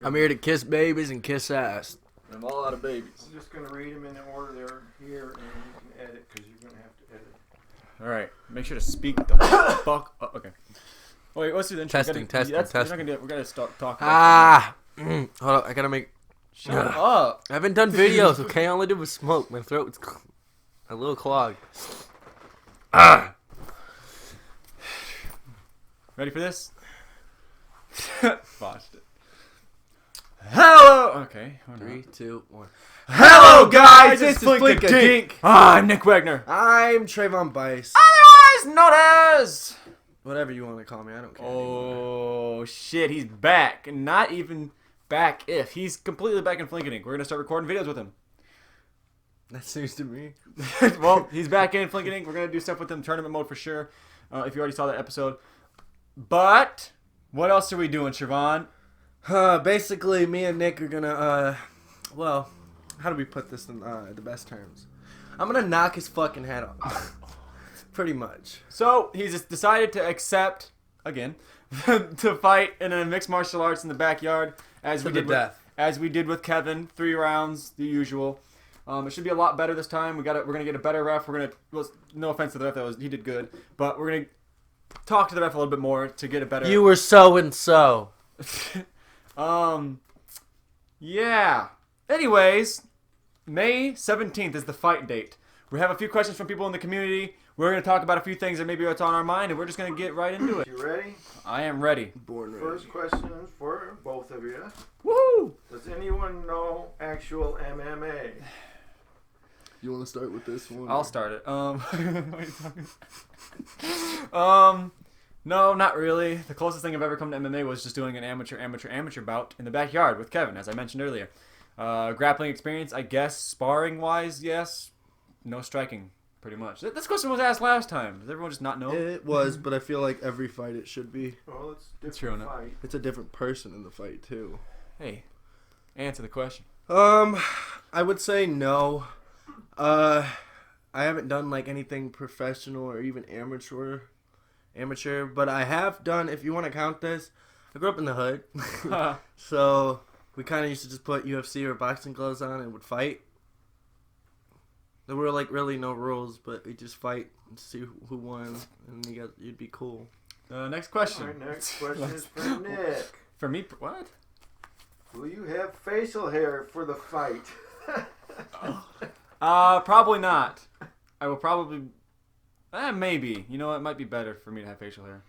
I'm here to kiss babies and kiss ass. I'm all out of babies. I'm just going to read them in the order they're here, and you can edit, because you're going to have to edit. Alright, make sure to speak the fuck up. Okay. Wait, let's do the intro. Testing. We're not gonna do it. We're going to start talking. Hold on, I gotta make... Shut up. I haven't done videos, okay? All I did was smoke. My throat's a little clogged. Ready for this? Botched it. Hello! Okay. 3, 2, 1. Hello, guys! This is Flink a Dink. I'm Nick Wagner. I'm Trayvon Bice. Otherwise known as... Whatever you want to call me, I don't care. Oh, shit. He's back. And not even back if. He's completely back in Flink a Dink. We're going to start recording videos with him. That seems to me. Well, he's back in Flink a Dink. We're going to do stuff with him. Tournament mode for sure. If you already saw that episode. But, what else are we doing, Siobhan? Basically, me and Nick are gonna, well, how do we put this in the best terms? I'm gonna knock his fucking head off. Pretty much. So, he's just decided to accept, again, to fight in a mixed martial arts in the backyard, as we did with Kevin. 3 rounds, the usual. It should be a lot better this time. We're gonna get a better ref. Well, no offense to the ref, he did good, but we're gonna talk to the ref a little bit more to get a better. You were so and so. Yeah. Anyways, May 17th is the fight date. We have a few questions from people in the community. We're going to talk about a few things that maybe what's on our mind, and we're just going to get right into it. You ready? I am ready. Born ready. First question is for both of you. Woohoo! Does anyone know actual MMA? You want to start with this one? I'll start it. No, not really. The closest thing I've ever come to MMA was just doing an amateur bout in the backyard with Kevin, as I mentioned earlier. Grappling experience, I guess. Sparring-wise, yes. No striking, pretty much. This question was asked last time. Does everyone just not know? It was, but I feel like every fight it should be. Well, it's true different enough. fight. It's a different person in the fight, too. Hey, answer the question. I would say no. I haven't done, like, anything professional or even amateur, but I have done, if you want to count this, I grew up in the hood, so we kind of used to just put UFC or boxing gloves on and would fight. There were, like, really no rules, but we just fight and see who won, and you'd be cool. Next question. All right, next question is for Nick. For me, what? Will you have facial hair for the fight? Probably not. I will probably... maybe. You know what? It might be better for me to have facial hair.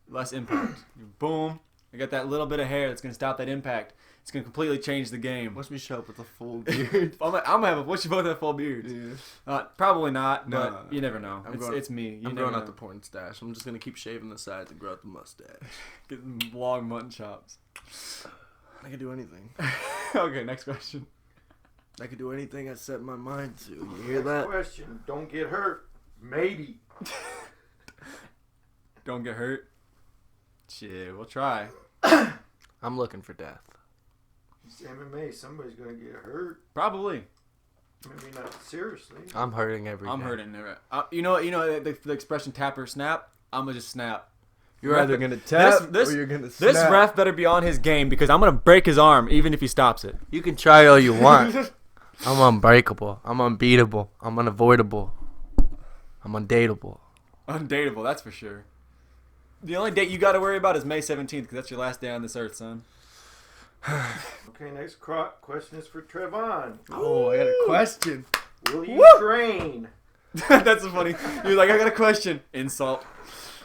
Less impact. Boom. I got that little bit of hair that's going to stop that impact. It's going to completely change the game. Watch me show up with a full beard. I'm going to have watch you both have full beards. Yeah. Probably not, but you never know. It's me. I'm growing out the porn stash. I'm just going to keep shaving the sides and grow out the mustache. Getting long mutton chops. I can do anything. Okay, next question. I can do anything I set my mind to. You hear Next that? question. Don't get hurt. Maybe. Don't get hurt. Shit, we'll try. I'm looking for death. It's MMA. Somebody's going to get hurt. Probably. Maybe not seriously. I'm hurting every day. I'm hurting. You know the expression tap or snap? I'm going to just snap. You're either going to tap or you're going to snap. This ref better be on his game because I'm going to break his arm even if he stops it. You can try all you want. I'm unbreakable. I'm unbeatable. I'm unavoidable. I'm undateable. Undateable, that's for sure. The only date you got to worry about is May 17th because that's your last day on this earth, son. Okay, next question is for Trevon. Oh, I got a question. Will you train? That's so funny. You're like, I got a question. Insult.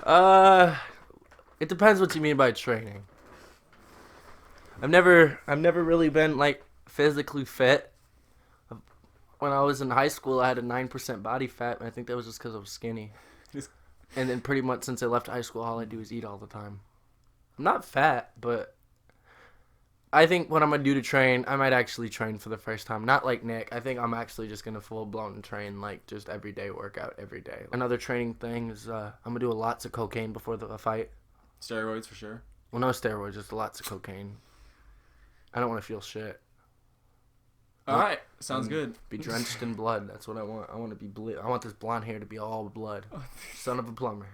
It depends what you mean by training. I've never really been, like, physically fit. When I was in high school, I had a 9% body fat, and I think that was just because I was skinny. And then pretty much since I left high school, all I do is eat all the time. I'm not fat, but I think what I'm going to do to train, I might actually train for the first time. Not like Nick. I think I'm actually just going to full-blown train, like, just everyday workout every day. Another training thing is I'm going to do lots of cocaine before the fight. Steroids for sure. Well, no steroids, just lots of cocaine. I don't want to feel shit. All right, sounds good. Be drenched in blood. That's what I want. I want to be I want this blonde hair to be all blood. Son of a plumber.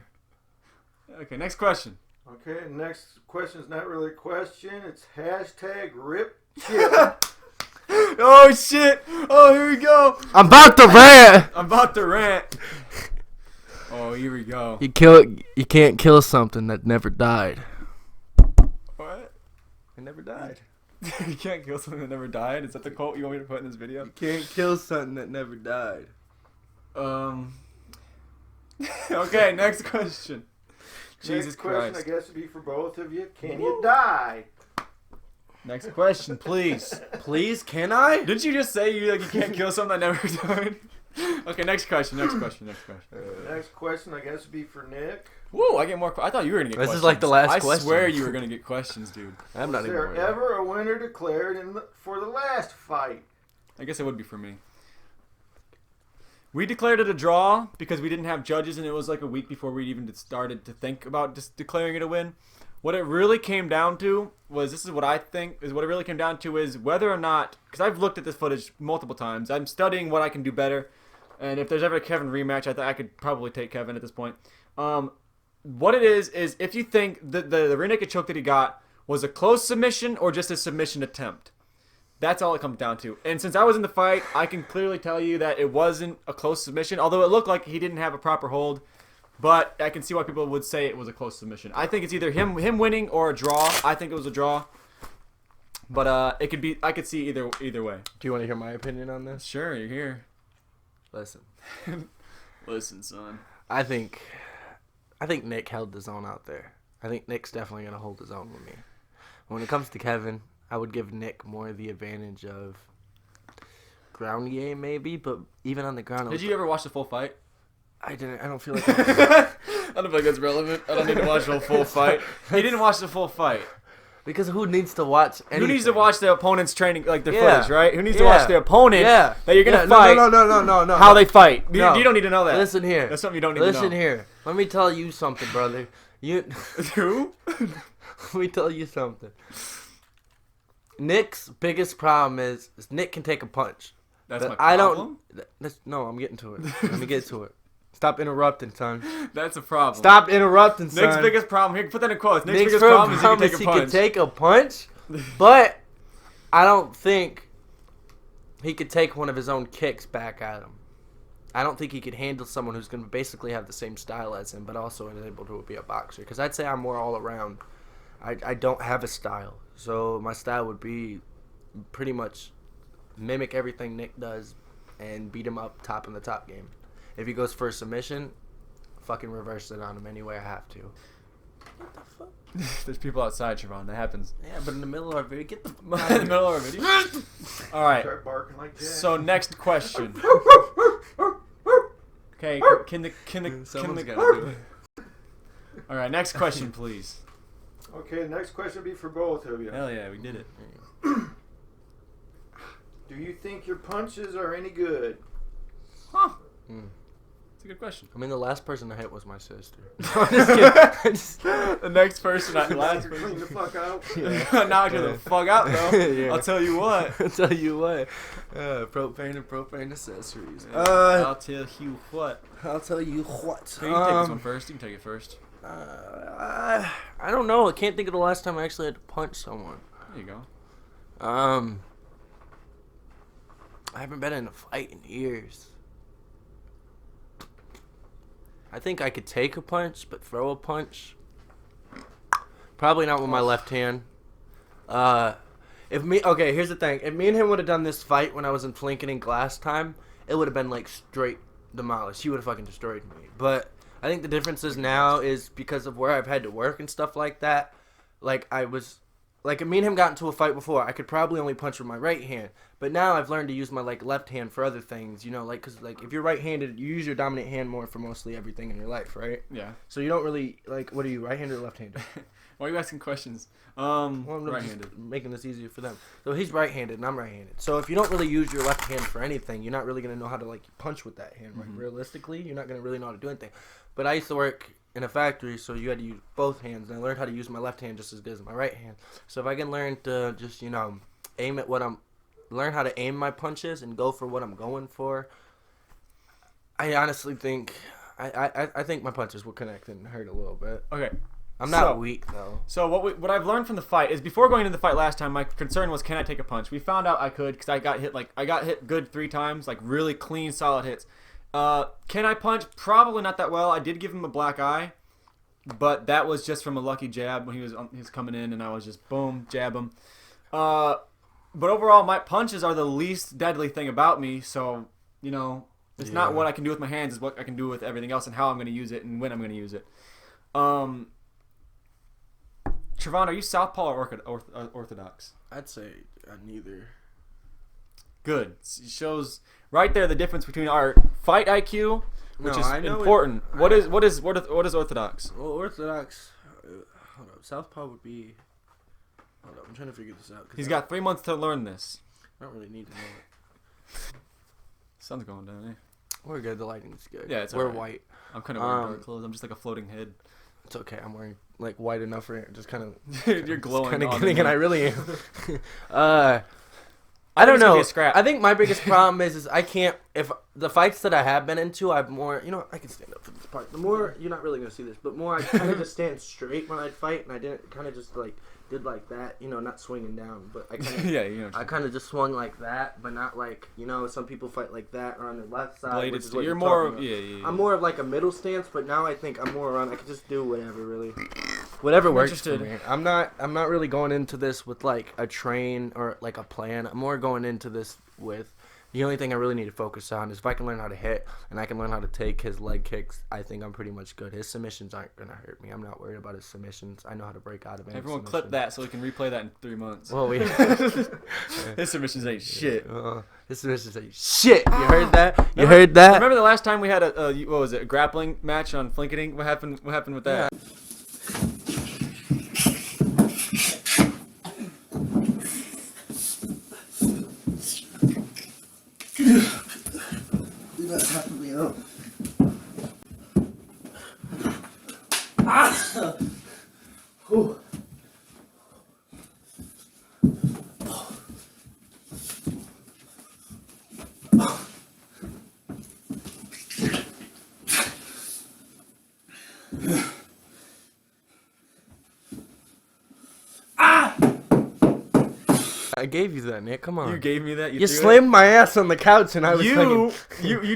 Okay, next question. Okay, next question is not really a question. It's hashtag rip Chip. Oh shit! Oh, here we go. I'm about to rant. I'm about to rant. Oh, here we go. You can't kill something that never died. What? It never died. You can't kill something that never died? Is that the quote you want me to put in this video? You can't kill something that never died. Okay, next question. Jesus Next question, Christ. I guess, would be for both of you. Can you die? Next question, please. Please, can I? Didn't you just say you can't kill something that never died? Okay, next question. Next question, I guess, would be for Nick. Whoa, I get more. I thought you were gonna get This questions. is like the last I question. swear you were gonna get questions, dude. I'm not Was even there worried. ever a winner declared for the last fight? I guess it would be for me. We declared it a draw because we didn't have judges, and it was like a week before we even started to think about just declaring it a win. What it really came down to was, this is what I think, is what it really came down to is whether or not, because I've looked at this footage multiple times. I'm studying what I can do better, and if there's ever a Kevin rematch, I could probably take Kevin at this point. What it is if you think the rear naked choke that he got was a close submission or just a submission attempt. That's all it comes down to. And since I was in the fight, I can clearly tell you that it wasn't a close submission, although it looked like he didn't have a proper hold. But I can see why people would say it was a close submission. I think it's either him winning or a draw. I think it was a draw. But it could be. I could see either way. Do you want to hear my opinion on this? Sure, you're here. Listen. Listen, son. I think Nick held the zone out there. I think Nick's definitely going to hold his own with me. When it comes to Kevin, I would give Nick more the advantage of ground game maybe, but even on the ground. Did you ever watch the full fight? I didn't. I don't feel like. I don't feel like that's relevant. I don't need to watch the full fight. He didn't watch the full fight. Because who needs to watch anything? Who needs to watch the opponent's training, like their Yeah. footage, right? Who needs to watch the opponent Yeah. that you're going to fight? No. How they fight. No. You don't need to know that. Listen here. That's something you don't need to know. Listen here. Let me tell you something, brother. Who? Let me tell you something. Nick's biggest problem is Nick can take a punch. That's my I problem? don't. No, I'm getting to it. Let me get to it. Stop interrupting, son. That's a problem. Stop interrupting, son. Nick's biggest problem. Here, put that in quotes. Nick's biggest problem problem is is he he can take a punch, but I don't think he could take one of his own kicks back at him. I don't think he could handle someone who's going to basically have the same style as him, but also is able to be a boxer. Because I'd say I'm more all around. I don't have a style, so my style would be pretty much mimic everything Nick does and beat him up top in the top game. If he goes for a submission, fucking reverse it on him any way I have to. What the fuck? There's people outside, Siobhan. That happens. Yeah, but in the middle of our video, get the In the middle of our video. All right. Start barking like that. So next question. Okay. Someone's gotta do it. All right. Next question, please. Okay, the next question will be for both of you. Hell yeah, we did it. Do you think your punches are any good? Huh. Mm. That's a good question. I mean, the last person I hit was my sister. I'm just kidding. The next person, Last clean the fuck out. knock her the fuck out, though. Yeah. I'll tell you what. I'll tell you what. Propane and propane accessories. I'll tell you what. I'll tell you what. So you can take this one first. You can take it first. I don't know. I can't think of the last time I actually had to punch someone. There you go. I haven't been in a fight in years. I think I could take a punch, but throw a punch, probably not with my left hand. Okay, here's the thing. If me and him would have done this fight when I was in Flinken and Glass time, it would have been like straight demolished. He would have fucking destroyed me. But I think the difference is now is because of where I've had to work and stuff like that. Like if me and him got into a fight before, I could probably only punch with my right hand. But now I've learned to use my left hand for other things, because if you're right-handed, you use your dominant hand more for mostly everything in your life, right? Yeah. So you don't really what are you, right-handed or left-handed? Why are you asking questions? Well, I'm Right-handed. just making this easier for them. So he's right-handed and I'm right-handed. So if you don't really use your left hand for anything, you're not really gonna know how to punch with that hand. Right? Mhm. Realistically, you're not gonna really know how to do anything. But I used to work in a factory, so you had to use both hands, and I learned how to use my left hand just as good as my right hand. So if I can learn to just aim at learn how to aim my punches and go for what I'm going for, I honestly think I think my punches will connect and hurt a little bit. Okay. I'm not weak though. So what I've learned from the fight is before going into the fight last time, my concern was, can I take a punch? We found out I could because I got hit good 3 times, like really clean, solid hits. Can I punch? Probably not that well. I did give him a black eye, but that was just from a lucky jab when he was coming in, and I was just boom, jab him. But overall, my punches are the least deadly thing about me. So it's not what I can do with my hands; it's what I can do with everything else, and how I'm going to use it, and when I'm going to use it. Trevon, are you southpaw or orthodox? I'd say neither. Good. It shows right there the difference between our fight IQ, which is important. What is orthodox? Well, orthodox. Hold up. Southpaw would be. Hold up. I'm trying to figure this out. He's got 3 months to learn this. I don't really need to know it. Sun's going down, eh? We're good. The lighting's good. Yeah, we're right. white. I'm kind of wearing dark clothes. I'm just like a floating head. It's okay. I'm wearing like white enough for it. Just kind of. You're glowing. Kind of kidding, and I really am. I don't know. I think my biggest problem is I can't. If the fights that I have been into, I've more. I can stand up for this part. The more you're not really gonna see this, but more I kind of just stand straight when I'd fight, and I didn't kind of just did like that. Not swinging down, but I kind of I kind of just swung like that, but not like some people fight like that or on their left side. Bladed. You're more of I'm more of like a middle stance, but now I think I'm more around. I can just do whatever really. Whatever works for me. I'm not really going into this with like a train or like a plan. I'm more going into this with the only thing I really need to focus on is if I can learn how to hit and I can learn how to take his leg kicks. I think I'm pretty much good. His submissions aren't gonna hurt me. I'm not worried about his submissions. I know how to break out of any Everyone submission. clip that so we can replay that in 3 months. Well, His submissions ain't shit. His submissions ain't shit. You heard that? You heard that? Remember the last time we had a grappling match on Flinketing? What happened with that? Yeah. Do not have to be up. Whew. I gave you that, Nick. Come on. You gave me that. You slammed my ass on the couch, and I was you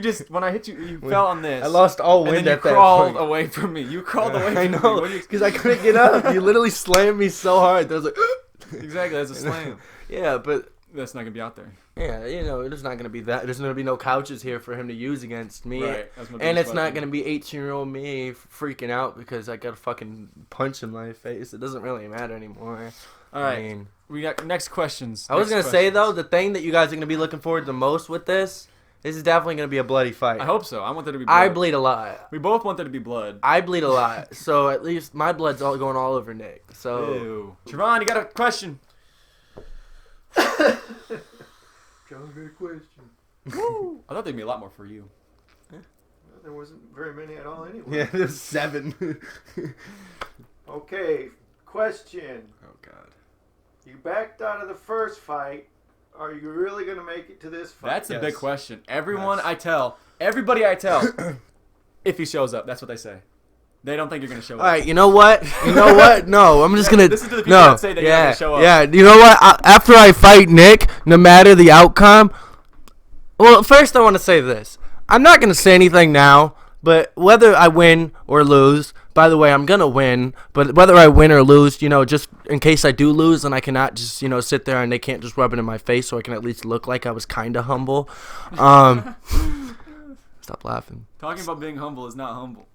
just when I hit you, you fell on this. I lost all wind and then at you that crawled point. away from me. You crawled away from I me. know, because I couldn't get up. You literally slammed me so hard. That I was like, exactly, that's a slam. Yeah, but That's not gonna be out there. yeah, there's not gonna be that. There's gonna be no couches here for him to use against me. Right. That's my And biggest it's not question. gonna be 18-year-old me freaking out because I got a fucking punch in my face. It doesn't really matter anymore. All right. I mean, We got next questions. I was gonna say though, the thing that you guys are gonna be looking forward the most with this is definitely gonna be a bloody fight. I hope so. I want there to be blood. I bleed a lot. We both want there to be blood. I bleed a lot, so at least my blood's all going all over Nick. So Ew. Trevon, you got a question? Good question. Woo! I thought there'd be a lot more for you. Well, there wasn't very many at all anyway. yeah, there's 7. Okay, question. Oh God. You backed out of the first fight. Are you really going to make it to this fight? That's a Yes. big question. Everybody Yes. I tell, if he shows up, that's what they say. They don't think you're gonna show up. All right, you know what? No, I'm just gonna. This is to the people that say that you're gonna show up. Yeah, you know what? After I fight Nick, no matter the outcome. Well, first I want to say this. I'm not gonna say anything now, but whether I win or lose. By the way, I'm gonna win, but whether I win or lose, just in case I do lose, and I cannot just sit there and they can't just rub it in my face, so I can at least look like I was kind of humble. Stop laughing. Talking about being humble is not humble.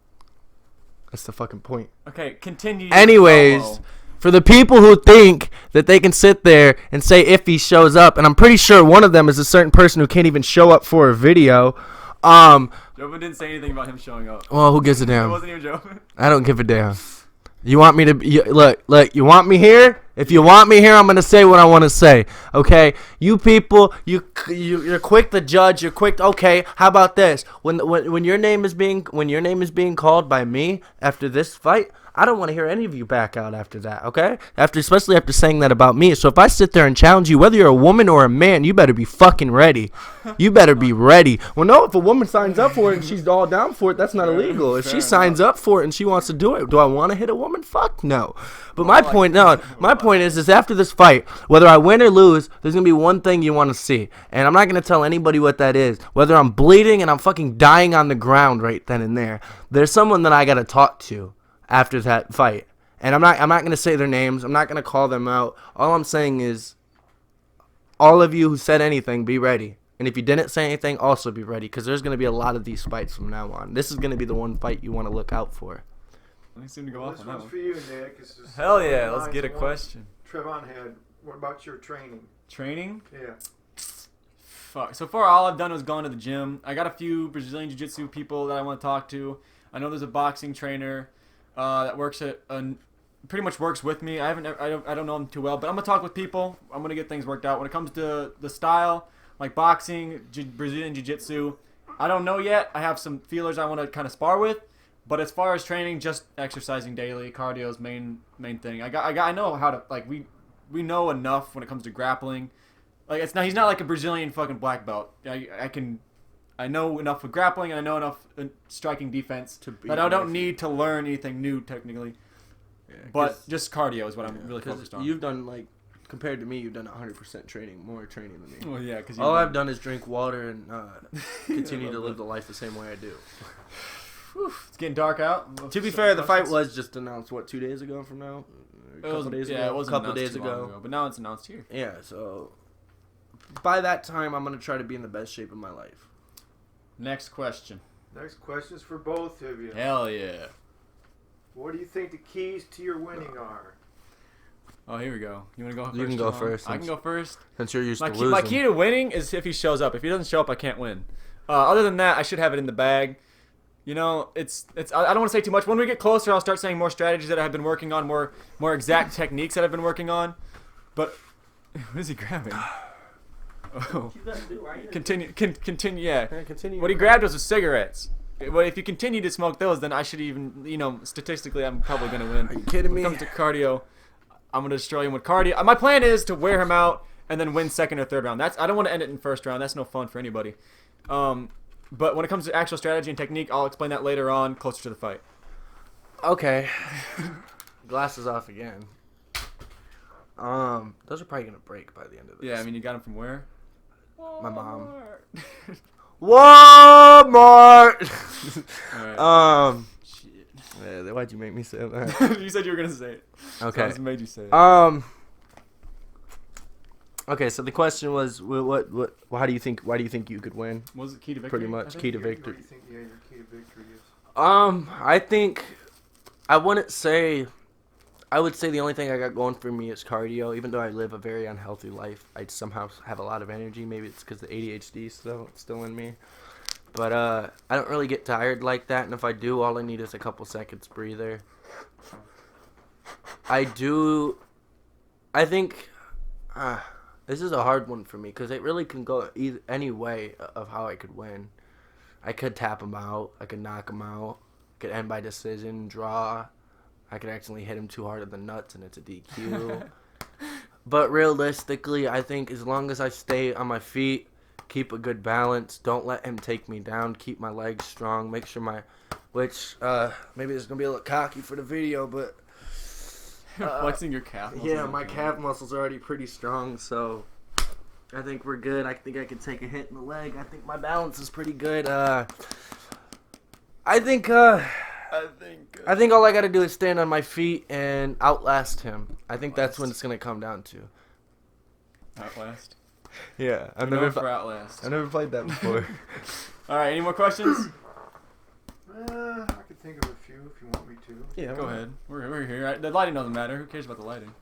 That's the fucking point. Okay, continue. Anyways, for the people who think that they can sit there and say if he shows up, and I'm pretty sure one of them is a certain person who can't even show up for a video. Joven didn't say anything about him showing up. Well, who gives a It damn? wasn't even Joven. I don't give a damn. You want me to look? You want me here? If you want me here, I'm gonna say what I want to say. Okay, you people, you're quick to judge. You're quick. Okay, how about this? When your name is being called by me after this fight, I don't want to hear any of you back out after that, okay? Especially after saying that about me. So if I sit there and challenge you, whether you're a woman or a man, you better be fucking ready. You better be ready. Well, no, if a woman signs up for it and she's all down for it, that's not illegal. If she signs up for it and she wants to do it, do I want to hit a woman? Fuck no. But my point is after this fight, whether I win or lose, there's going to be one thing you want to see. And I'm not going to tell anybody what that is. Whether I'm bleeding and I'm fucking dying on the ground right then and there, there's someone that I got to talk to after that fight. And I'm not going to say their names. I'm not going to call them out. All I'm saying is all of you who said anything, be ready. And if you didn't say anything, also be ready, because there's going to be a lot of these fights from now on. This is going to be the one fight you want to look out for. I seem to go off This on that one's one. for you, Nick. It's just Hell yeah, let's lines get a of one question. Trevon had. What about your training? Training? Yeah. Fuck. So far, all I've done was gone to the gym. I got a few Brazilian Jiu-Jitsu people that I want to talk to. I know there's a boxing trainer that works at pretty much works with me. I don't know him too well, but I'm gonna talk with people. I'm gonna get things worked out. When it comes to the style, like boxing, Brazilian Jiu-Jitsu, I don't know yet. I have some feelers I want to kind of spar with. But as far as training, just exercising daily, cardio is main thing. I know how to, like, we know enough when it comes to grappling. Like, he's not like a Brazilian fucking black belt. I know enough with grappling and I know enough striking defense that I don't need to learn anything new technically. Yeah, but just cardio is what I'm really focused on. You've done, like, compared to me, you've done 100% training, more training than me. Well, yeah, because all I've done is drink water and continue to live the life the same way I do. Whew, it's getting dark out. To be fair, the fight was just announced, 2 days ago from now? It was a couple days ago. But now it's announced here. Yeah, so by that time, I'm going to try to be in the best shape of my life. Next question. Next question's for both of you. Hell yeah. What do you think the keys to your winning are? Oh, here we go. You want to go first? You can go first. I can go first. Since you're used to losing. My key to winning is if he shows up. If he doesn't show up, I can't win. Other than that, I should have it in the bag. You know, it's. I don't want to say too much. When we get closer, I'll start saying more strategies that I've been working on, more exact techniques that I've been working on. But what is he grabbing? Oh, continue. Yeah, continue. What he grabbed was cigarettes. But if you continue to smoke those, then I should even. You know, statistically, I'm probably gonna win. Are you kidding me? When it comes to cardio, I'm gonna destroy him with cardio. My plan is to wear him out and then win second or third round. I don't want to end it in first round. That's no fun for anybody. But when it comes to actual strategy and technique, I'll explain that later on, closer to the fight. Okay. Glasses off again. Those are probably gonna break by the end of this. Yeah, I mean, you got them from where? My mom. Walmart. All right. Shit. Yeah, why'd you make me say that? You said you were gonna say it. Okay. So I just made you say it. Okay, so the question was, what? Why do you think you could win? What was it key to victory? Pretty much key to victory. What do you think your key to victory is? I think I would say the only thing I got going for me is cardio. Even though I live a very unhealthy life, I somehow have a lot of energy. Maybe it's because the ADHD is still in me. But I don't really get tired like that, and if I do, all I need is a couple seconds breather. I think this is a hard one for me because it really can go any way of how I could win. I could tap him out. I could knock him out. I could end by decision, draw. I could accidentally hit him too hard at the nuts and it's a DQ. But realistically, I think as long as I stay on my feet, keep a good balance, don't let him take me down, keep my legs strong, make sure maybe this is going to be a little cocky for the video, but flexing your calf muscles. Yeah, my calf muscles are already pretty strong, so I think we're good. I think I can take a hit in the leg. I think my balance is pretty good. I think all I got to do is stand on my feet and outlast him. I think that's what it's going to come down to. Outlast? Yeah. I've never played that before. All right, any more questions? I could think of a few if you want me to. Yeah, go ahead. We're here. The lighting doesn't matter. Who cares about the lighting?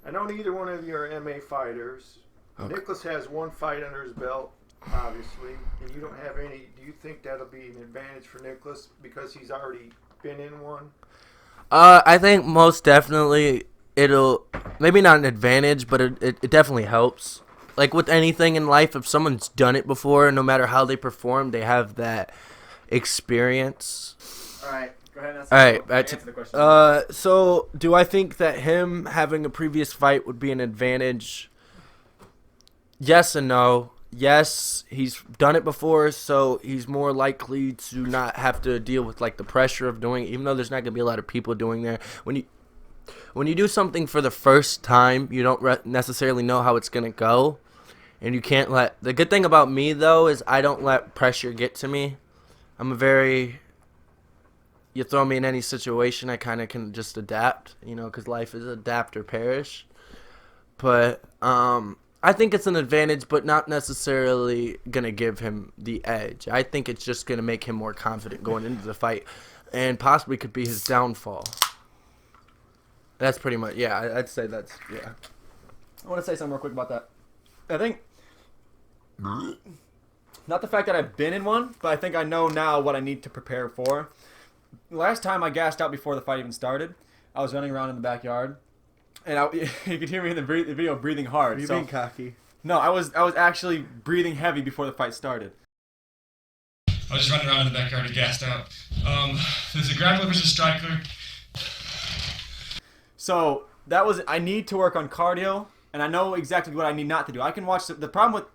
I know neither one of you are MMA fighters. Okay. Nicholas has one fight under his belt, obviously, and you don't have any. Do you think that'll be an advantage for Nicholas because he's already been in one? I think most definitely it'll, maybe not an advantage, but it definitely helps. Like with anything in life, if someone's done it before, no matter how they perform, they have that experience. All right. Go ahead and All right, answer the question. so do I think that him having a previous fight would be an advantage? Yes and no. Yes, he's done it before, so he's more likely to not have to deal with like the pressure of doing it, even though there's not gonna be a lot of people doing there. When you do something for the first time, you don't necessarily know how it's gonna go, and you can't let. The good thing about me though is I don't let pressure get to me. I'm a very. You throw me in any situation, I kind of can just adapt, because life is adapt or perish. But I think it's an advantage, but not necessarily going to give him the edge. I think it's just going to make him more confident going into the fight and possibly could be his downfall. That's pretty much, yeah, I'd say that's, yeah. I want to say something real quick about that. I think, not the fact that I've been in one, but I think I know now what I need to prepare for. Last time I gassed out before the fight even started, I was running around in the backyard. And you could hear me in the video breathing hard. You being cocky? No, I was actually breathing heavy before the fight started. I was just running around in the backyard and gassed out. There's a grappler versus striker. So I need to work on cardio, and I know exactly what I need not to do. I can watch the problem with.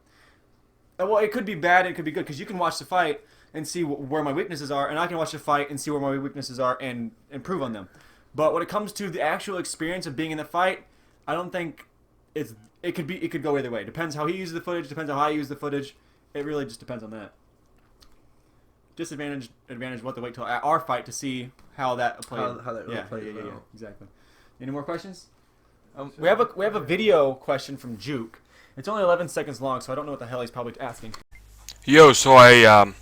Well, it could be bad, it could be good, because you can watch the fight and see where my weaknesses are, and I can watch the fight and see where my weaknesses are and improve on them. But when it comes to the actual experience of being in the fight, I don't think it could go either way. Depends how he uses the footage, depends on how I use the footage. It really just depends on that. Advantage, we'll have to wait till our fight to see how that played. How that really played yeah, out. exactly. Any more questions? We have a video question from Juke. It's only 11 seconds long, so I don't know what the hell he's probably asking. Yo, so I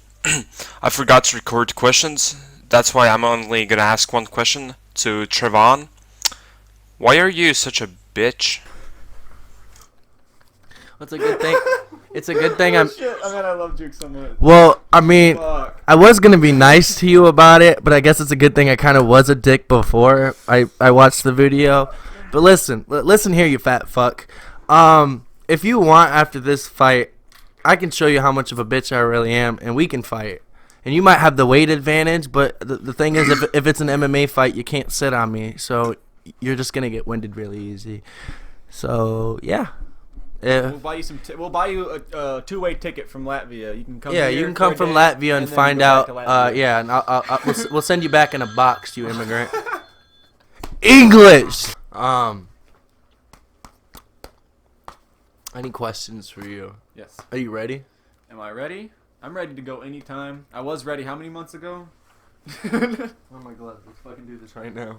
I forgot to record questions. That's why I'm only gonna ask one question to Trevon. Why are you such a bitch? It's a good thing. It's a good thing Shit, I mean, I love Juke so much. Well, I mean, Fuck. I was gonna be nice to you about it, but I guess it's a good thing I kind of was a dick before I watched the video. But listen here, you fat fuck. If you want after this fight, I can show you how much of a bitch I really am, and we can fight. And you might have the weight advantage, but the thing is, if it's an MMA fight, you can't sit on me, so you're just gonna get winded really easy. So yeah. We'll buy you we'll buy you a two-way ticket from Latvia. You can come. Yeah, here you can come for a from day, Latvia and then find go out. back to Latvia. Yeah, and we'll send you back in a box, you immigrant. English. Any questions for you? Yes. Are you ready? Am I ready? I'm ready to go anytime. I was ready how many months ago? Oh my god, let's fucking do this right now.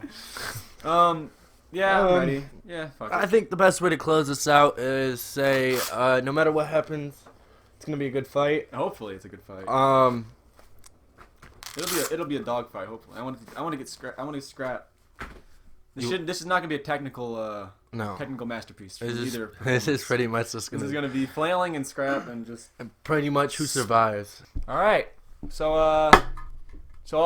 Yeah, I'm ready. Yeah, fuck I it. think the best way to close this out is say, no matter what happens, it's gonna be a good fight. Hopefully it's a good fight. It'll be a dog fight. Hopefully, I want to get scrap. This is not gonna be a technical technical masterpiece. This is pretty much just This is gonna gonna be flailing and scrap and just. pretty much who survives. All right. So all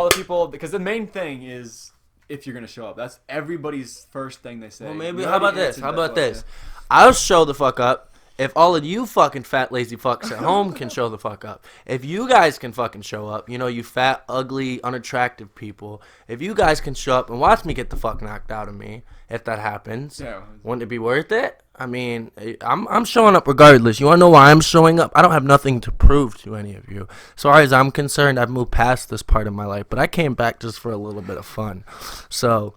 the people, because the main thing is if you're gonna show up. That's everybody's first thing they say. Well, maybe. You How about already this? answered How that about question. this? I'll show the fuck up. If all of you fucking fat lazy fucks at home can show the fuck up, if you guys can fucking show up, you fat, ugly, unattractive people, if you guys can show up and watch me get the fuck knocked out of me, if that happens, Yeah. wouldn't it be worth it? I mean, I'm showing up regardless. You want to know why I'm showing up? I don't have nothing to prove to any of you. As far as I'm concerned, I've moved past this part of my life, but I came back just for a little bit of fun. So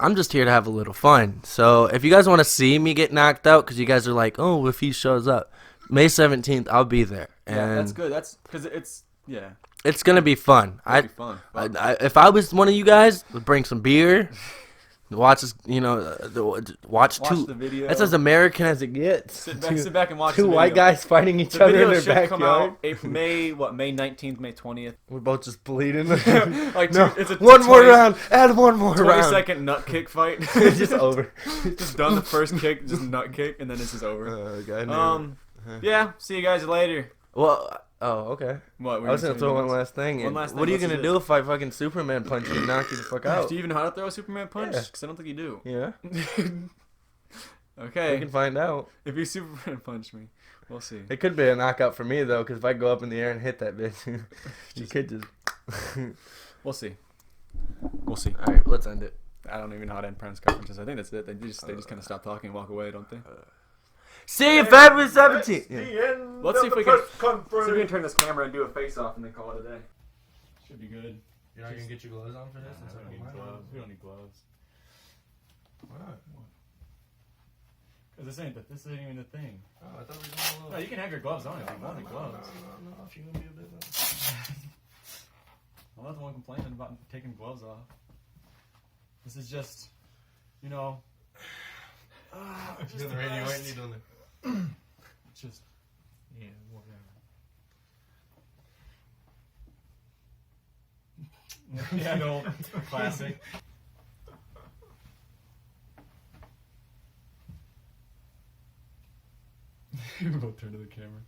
I'm just here to have a little fun. So if you guys want to see me get knocked out, because you guys are like, oh, if he shows up, May 17th, I'll be there. And Yeah, that's good. That's because it's it's gonna be fun. It'll be fun. If I was one of you guys, would bring some beer, watch this, watch the video. That's as American as it gets. Sit back and watch Two the white video. guys fighting each The other in video their should come backyard. out May 19th, May 20th. We're both just bleeding. Like No, it's a one more 20 round. Add one more 20 round. second nut kick fight. It's just over. Just done the first kick, just nut kick, and then this is over. God, Yeah. See you guys later. Well, oh, okay. What? I was gonna throw one last thing. One in. last What are thing, you what's gonna it? do if I fucking Superman punch you and knock you the fuck out? Do you even know how to throw a Superman punch? Yeah. Because I don't think you do. Yeah, Okay. we can find out. If you Superman punch me, we'll see. It could be a knockout for me though, because if I go up in the air and hit that bitch, you could just. We'll see. We'll see. All right, let's end it. I don't even know how to end press conferences. I think that's it. They just kind of stop talking and walk away, don't they? See you February 17th. Let's see if we can turn this camera and do a face-off and then call it a day. Should be good. You're not gonna get your gloves on for this? We don't need gloves. We don't need gloves. Why not? Because this ain't even the thing. Oh, I thought we were doing a little. No, you can have your gloves on if you want the gloves. No, if you're gonna be a business. I'm not the one complaining about taking gloves off. This is just, you know. Just the radio, what you doing there? Just. Yeah, whatever. Yeah, no, classic. We both turn to the camera.